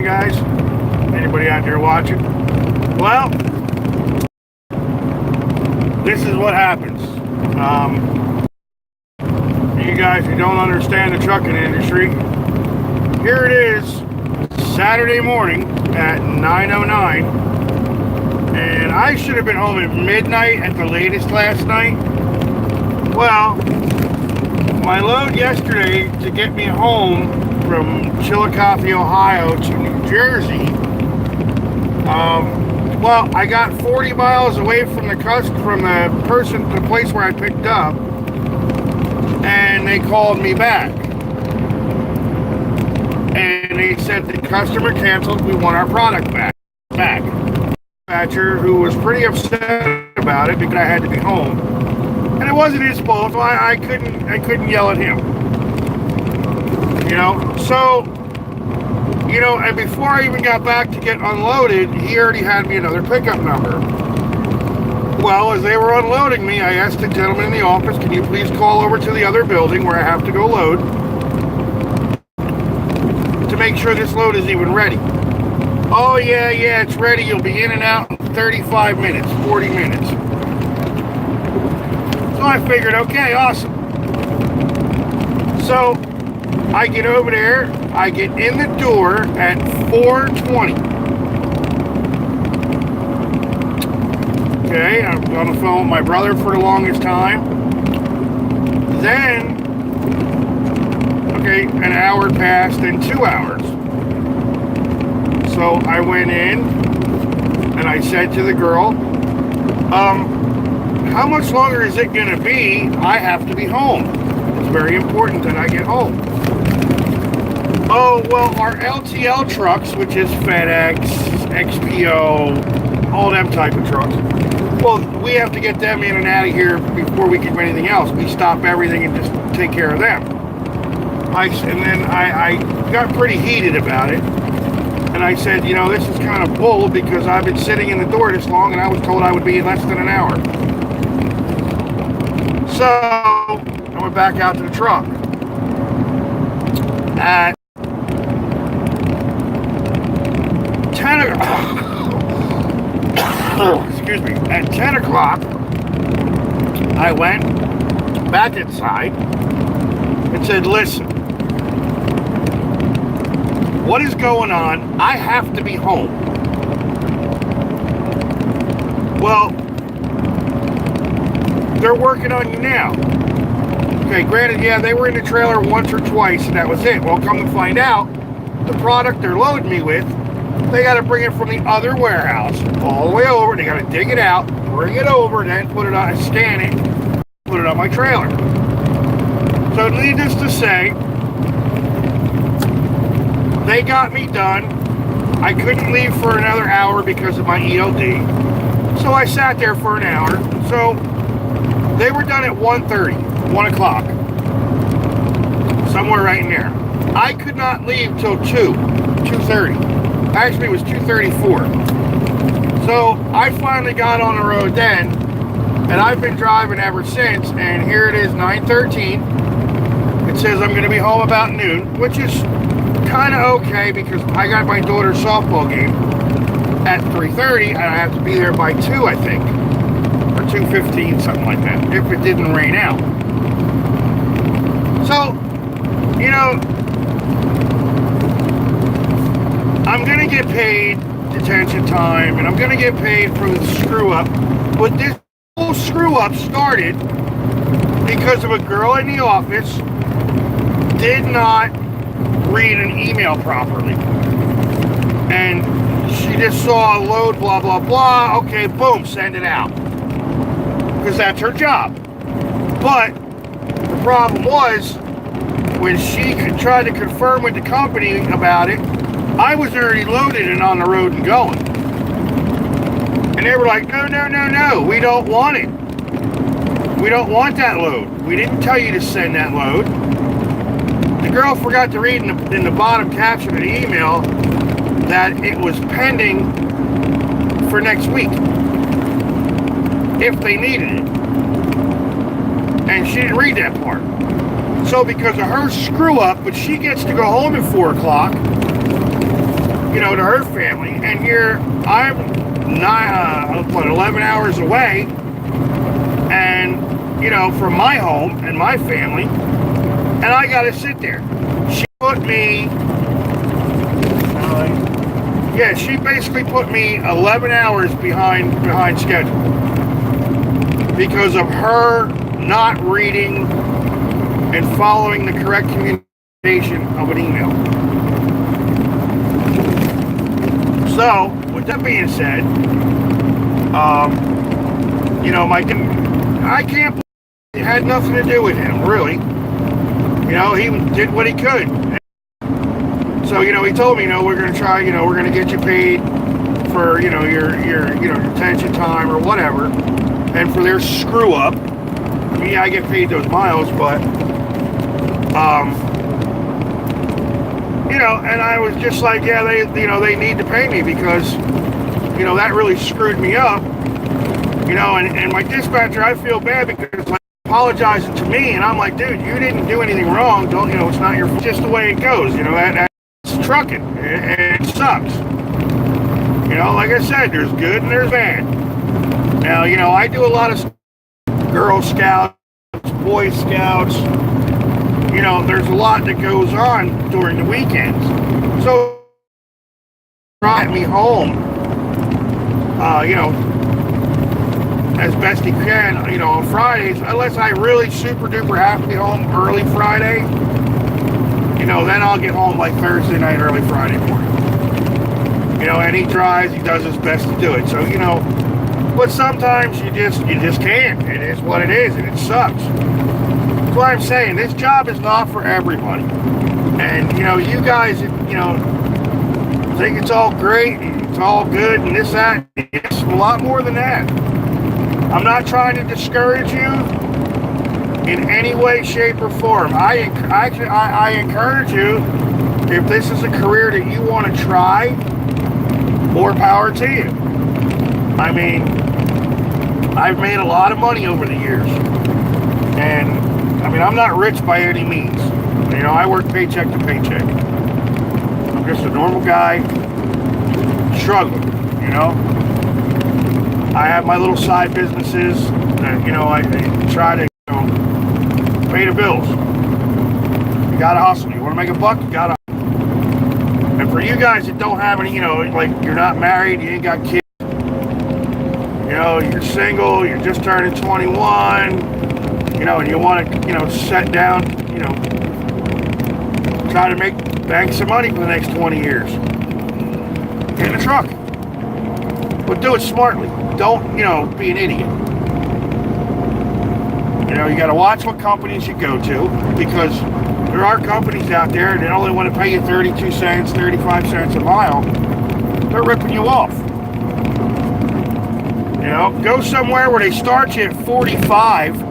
guys? Anybody out there watching? Well, this is what happens. You guys who don't understand the trucking industry, here it is, Saturday morning at 9:09, and I should have been home at midnight at the latest last night. Well, my load yesterday to get me home from Chillicothe, Ohio to New Jersey, well, I got 40 miles away from the place where I picked up, and they called me back. And they said the customer canceled, we want our product back. Dispatcher, who was pretty upset about it because I had to be home. And it wasn't his fault, so I couldn't yell at him. And before I even got back to get unloaded, he already had me another pickup number. Well, as they were unloading me, I asked the gentleman in the office, can you please call over to the other building where I have to go load to make sure this load is even ready. Oh, yeah, it's ready. You'll be in and out in 35 minutes, 40 minutes. So I figured, okay, awesome. So I get over there, I get in the door at 4:20. Okay, I'm on the phone with my brother for the longest time. Then, an hour passed, then 2 hours. So I went in and I said to the girl, how much longer is it going to be? I have to be home. It's very important that I get home. Oh, well, our LTL trucks, which is FedEx, XPO, all them type of trucks, well, we have to get them in and out of here before we can do anything else. We stop everything and just take care of them. I got pretty heated about it. And I said, this is kind of bull because I've been sitting in the door this long and I was told I would be in less than an hour. So I went back out to the truck. At 10 o'clock, I went back inside and said, listen, what is going on? I have to be home. Well, they're working on you now. Okay, granted, yeah, they were in the trailer once or twice, and that was it. Well, come to find out, the product they're loading me with, they got to bring it from the other warehouse all the way over. They got to dig it out, bring it over, then put it on, scan it, put it on my trailer. So needless to say, they got me done. I couldn't leave for another hour because of my ELD. So I sat there for an hour. So they were done at 1:30, 1 o'clock. Somewhere right in there. I could not leave till 2:30. Actually, it was 2:34. So I finally got on the road then, and I've been driving ever since, and here it is, 9:13. It says I'm going to be home about noon, which is kind of okay because I got my daughter's softball game at 3:30 and I have to be there by 2, I think, or 2:15, something like that, if it didn't rain out. So, I'm gonna get paid detention time and I'm gonna get paid for the screw up, but this whole screw up started because of a girl in the office did not read an email properly, and she just saw a load, blah blah blah, okay, boom, send it out, because that's her job. But the problem was, when she tried to confirm with the company about it, I was already loaded and on the road and going, and they were like, no, we don't want it, we don't want that load, we didn't tell you to send that load. The girl forgot to read in the bottom caption of the email that it was pending for next week if they needed it. And she didn't read that part. So because of her screw up, but she gets to go home at 4 o'clock, to her family. And here I'm 11 hours away, and from my home and my family, and I got to sit there. She put me, she basically put me 11 hours behind schedule because of her not reading and following the correct communication of an email. So, with that being said, I can't believe it had nothing to do with him, really. He did what he could. So, he told me, we're going to try, we're going to get you paid for, your detention time or whatever. And for their screw up, I get paid those miles, but, and I was just like, yeah, they need to pay me because, that really screwed me up. And my dispatcher, I feel bad because like apologizing to me, and I'm like, dude, you didn't do anything wrong. Don't, it's not your fault. Just the way it goes. That's trucking. It sucks. Like I said, there's good and there's bad. Now, I do a lot of Girl Scouts, Boy Scouts. There's a lot that goes on during the weekends. So, drive me home, as best he can, on Fridays, unless I really super duper have to get home early Friday, then I'll get home like Thursday night, early Friday morning. And he tries, he does his best to do it. So, but sometimes you just can't. It is what it is, and it sucks. That's why I'm saying this job is not for everybody. And, you guys, think it's all great and it's all good and this, that. It's a lot more than that. I'm not trying to discourage you in any way, shape, or form. I encourage you, if this is a career that you want to try, more power to you. I mean, I've made a lot of money over the years. And, I'm not rich by any means. I work paycheck to paycheck. I'm just a normal guy, struggling, I have my little side businesses that, I try to, pay the bills. You gotta hustle. You wanna make a buck, you gotta hustle. And for you guys that don't have any, like you're not married, you ain't got kids, you're single, you're just turning 21, and you want to, set down, try to bank some money for the next 20 years. Get in a truck. But do it smartly. Don't, be an idiot. You got to watch what companies you go to, because there are companies out there that only want to pay you 32 cents, 35 cents a mile. They're ripping you off. Go somewhere where they start you at 45,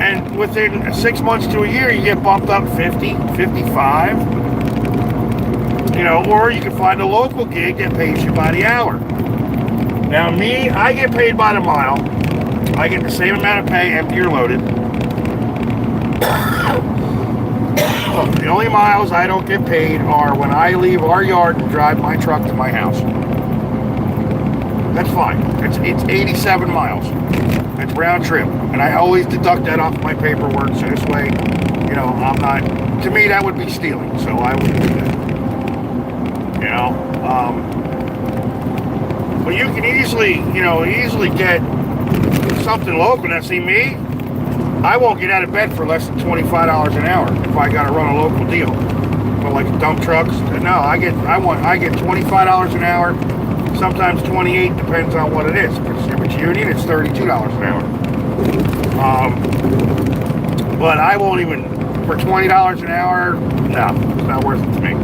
and within 6 months to a year, you get bumped up 50, 55. Or you can find a local gig that pays you by the hour. Now me, I get paid by the mile. I get the same amount of pay, empty or loaded. The only miles I don't get paid are when I leave our yard and drive my truck to my house. That's fine. It's 87 miles. It's round trip. And I always deduct that off my paperwork, so this way, I'm not, to me that would be stealing, so I wouldn't do that. But you can easily get something local. Now, see me, I won't get out of bed for less than $25 an hour if I got to run a local deal. But like dump trucks, no, I get $25 an hour, sometimes 28, depends on what it is. If it's union, it's $32 an hour. But I won't even, for $20 an hour, no, it's not worth it to me.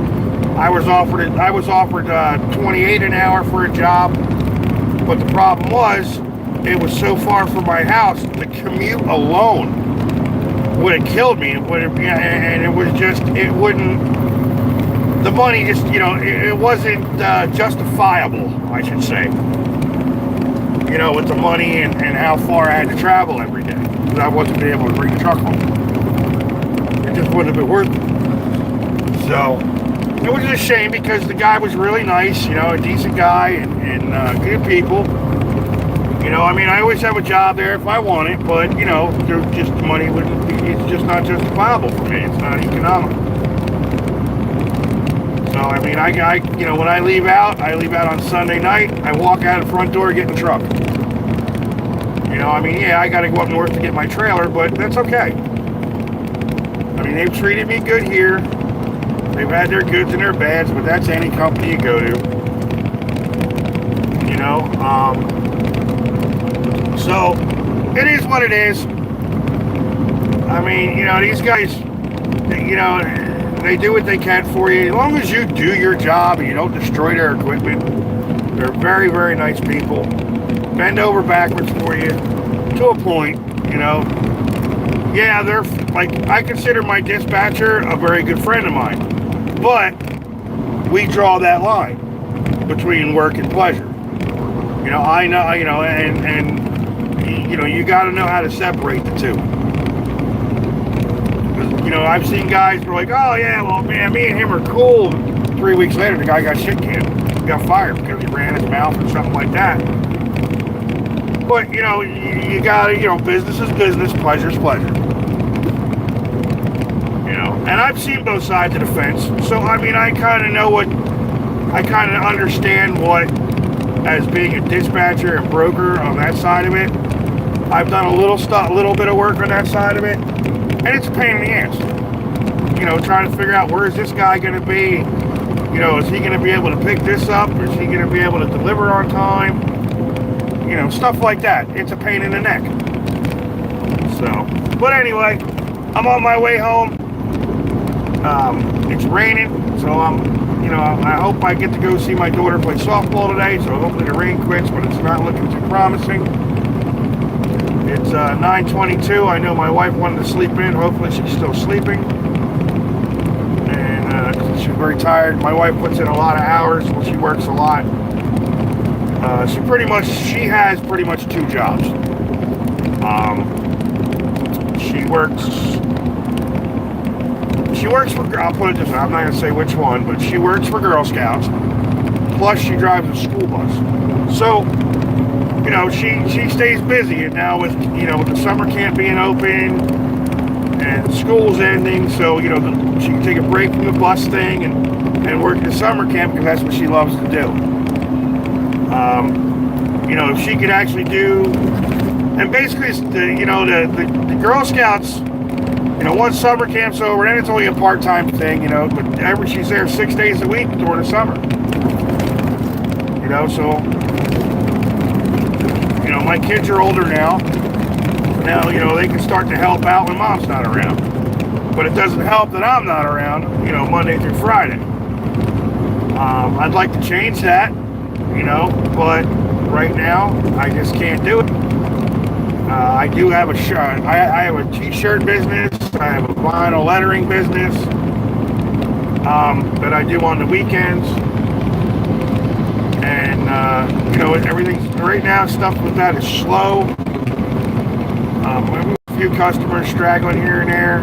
I was offered 28 an hour for a job, but the problem was it was so far from my house. The commute alone would have killed me. It would have, and it was just, it wouldn't. The money just, it wasn't justifiable, I should say. With the money and how far I had to travel every day, because I wasn't able to bring the truck home. It just wouldn't have been worth it. So. It was a shame because the guy was really nice, you know, a decent guy and good people. You know, I mean, I always have a job there if I want it, but, you know, just money wouldn't be, it's just not justifiable for me. It's not economical. So, I mean, I you know, when I leave out on Sunday night. I walk out the front door, get in the truck. You know, I mean, yeah, I got to go up north to get my trailer, but that's okay. I mean, they've treated me good here. They've had their goods and their bads, but that's any company you go to. You know, so it is what it is. I mean, you know, these guys, you know, they do what they can for you. As long as you do your job and you don't destroy their equipment, they're very, very nice people. Bend over backwards for you to a point, you know. Yeah, they're like, I consider my dispatcher a very good friend of mine. But we draw that line between work and pleasure. You know, I know, you know, and you know, you got to know how to separate the two. You know, I've seen guys who are like, oh yeah, well man, me and him are cool. 3 weeks later, the guy got shit canned. He got fired because he ran his mouth or something like that. But you know, you got to, you know, business is business, pleasure is pleasure. And I've seen both sides of the fence, so I mean, I kind of understand what, as being a dispatcher and broker on that side of it. I've done a little bit of work on that side of it, and it's a pain in the ass. You know, trying to figure out where is this guy going to be. You know, is he going to be able to pick this up? Is he going to be able to deliver on time? You know, stuff like that. It's a pain in the neck. So, but anyway, I'm on my way home. It's raining, so you know, I hope I get to go see my daughter play softball today, so hopefully the rain quits, but it's not looking too promising. It's 9:22. I know my wife wanted to sleep in. Hopefully she's still sleeping. And she's very tired. My wife puts in a lot of hours. Well, she works a lot. She has pretty much 2 jobs. She works for, I'll put it this way, I'm not going to say which one, but she works for Girl Scouts, plus she drives a school bus. So, you know, she stays busy, and now with, you know, with the summer camp being open, and school's ending, so, you know, she can take a break from the bus thing, and work at the summer camp, because that's what she loves to do. You know, if she could actually do, and basically, you know, the Girl Scouts, you know, once summer camp's over, then it's only a part-time thing, you know, but she's there 6 days a week during the summer. You know, so, you know, my kids are older now. Now, you know, they can start to help out when mom's not around. But it doesn't help that I'm not around, you know, Monday through Friday. I'd like to change that, you know, but right now, I just can't do it. I do have a shirt. I have a t-shirt business. I have a vinyl lettering business that I do on the weekends. And, you know, everything's, right now, stuff with that is slow. We have a few customers straggling here and there.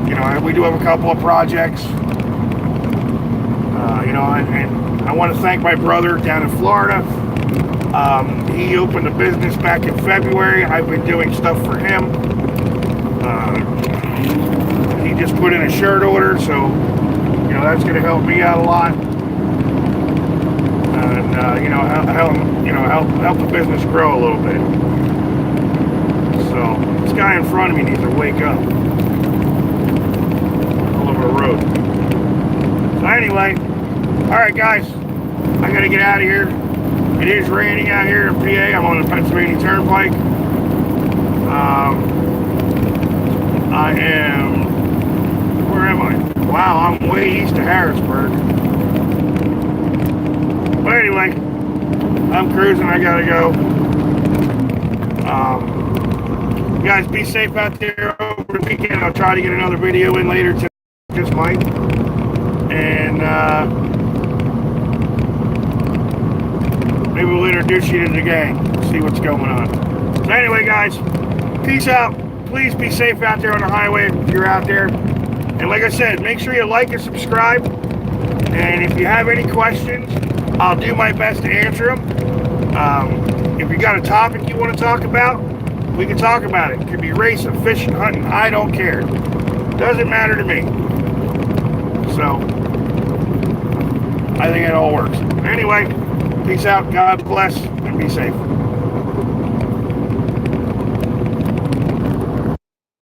You know, we do have a couple of projects. You know, and I want to thank my brother down in Florida. He opened a business back in February. I've been doing stuff for him. He just put in a shirt order, so, you know, that's going to help me out a lot. And, you know, help the business grow a little bit. So, this guy in front of me needs to wake up. All over the road. So anyway, all right, guys, I got to get out of here. It is raining out here in PA. I'm on the Pennsylvania Turnpike. I am, where am I? Wow, I'm way east of Harrisburg. But anyway, I'm cruising. I gotta go. You guys be safe out there over the weekend. I'll try to get another video in later today. Just might. And, maybe we'll introduce you to the gang, see what's going on. So anyway, guys, peace out. Please be safe out there on the highway if you're out there. And like I said, make sure you like and subscribe. And if you have any questions, I'll do my best to answer them. If you got a topic you want to talk about, we can talk about it. It could be racing, fishing, hunting. I don't care. Doesn't matter to me. So, I think it all works. Anyway, peace out. God bless and be safe.